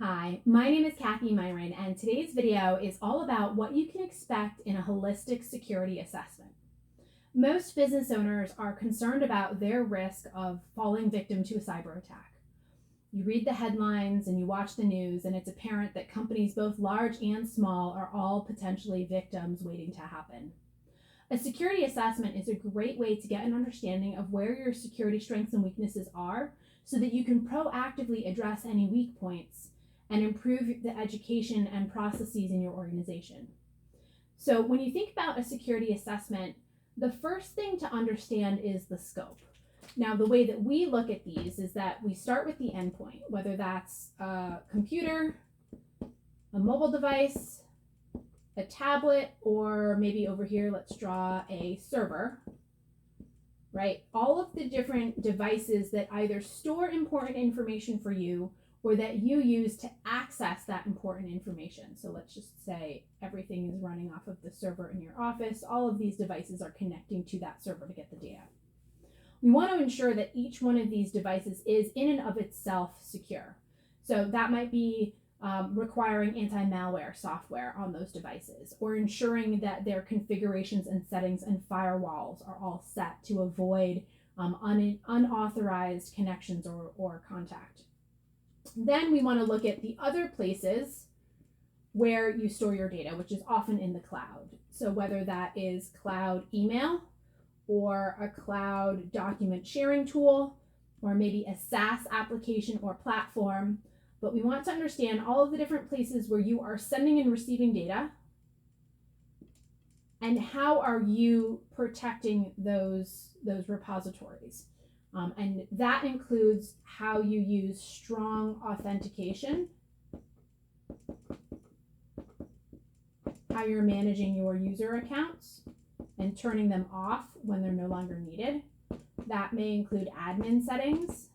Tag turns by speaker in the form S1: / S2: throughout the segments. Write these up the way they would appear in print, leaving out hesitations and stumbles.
S1: Hi, my name is Kathy Myron, and today's video is all about what you can expect in a holistic security assessment. Most business owners are concerned about their risk of falling victim to a cyber attack. You read the headlines and you watch the news, and it's apparent that companies both large and small are all potentially victims waiting to happen. A security assessment is a great way to get an understanding of where your security strengths and weaknesses are so that you can proactively address any weak points and improve the education and processes in your organization. So when you think about a security assessment, the first thing to understand is the scope. Now, the way that we look at these is that we start with the endpoint, whether that's a computer, a mobile device, a tablet, or maybe over here, let's draw a server, right? All of the different devices that either store important information for you or that you use to access that important information. So let's just say everything is running off of the server in your office. All of these devices are connecting to that server to get the data. We want to ensure that each one of these devices is in and of itself secure. So that might be requiring anti-malware software on those devices, or ensuring that their configurations and settings and firewalls are all set to avoid unauthorized connections or contact. Then we want to look at the other places where you store your data, which is often in the cloud. So whether that is cloud email or a cloud document sharing tool, or maybe a SaaS application or platform. But we want to understand all of the different places where you are sending and receiving data, and how are you protecting those repositories. And that includes how you use strong authentication, how you're managing your user accounts and turning them off when they're no longer needed. That may include admin settings.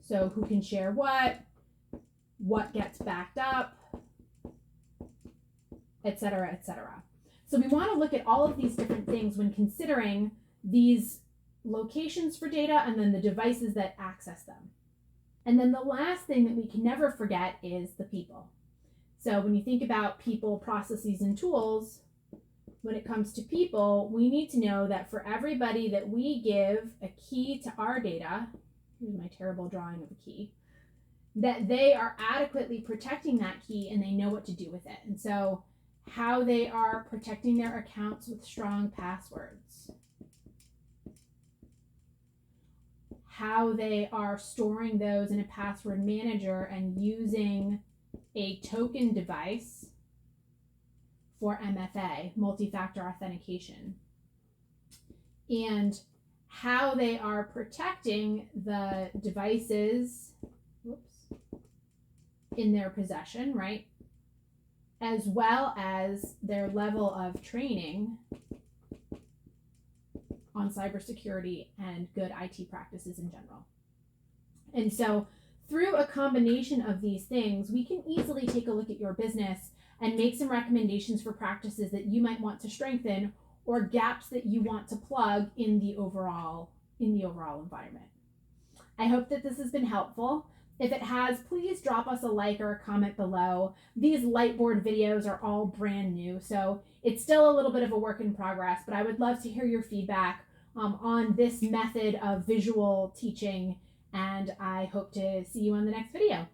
S1: So who can share what gets backed up, etc., etc. So we want to look at all of these different things when considering these locations for data and then the devices that access them. And then the last thing that we can never forget is the people. So when you think about people, processes, and tools, when it comes to people, we need to know that for everybody that we give a key to our data, here's my terrible drawing of a key, that they are adequately protecting that key and they know what to do with it. And so how they are protecting their accounts with strong passwords, how they are storing those in a password manager and using a token device for MFA, multi-factor authentication, and how they are protecting the devices in their possession, right? As well as their level of training on cybersecurity and good IT practices in general. And so through a combination of these things, we can easily take a look at your business and make some recommendations for practices that you might want to strengthen or gaps that you want to plug in the overall environment. I hope that this has been helpful. If it has, please drop us a like or a comment below. These Lightboard videos are all brand new, so it's still a little bit of a work in progress, but I would love to hear your feedback on this method of visual teaching, and I hope to see you on the next video.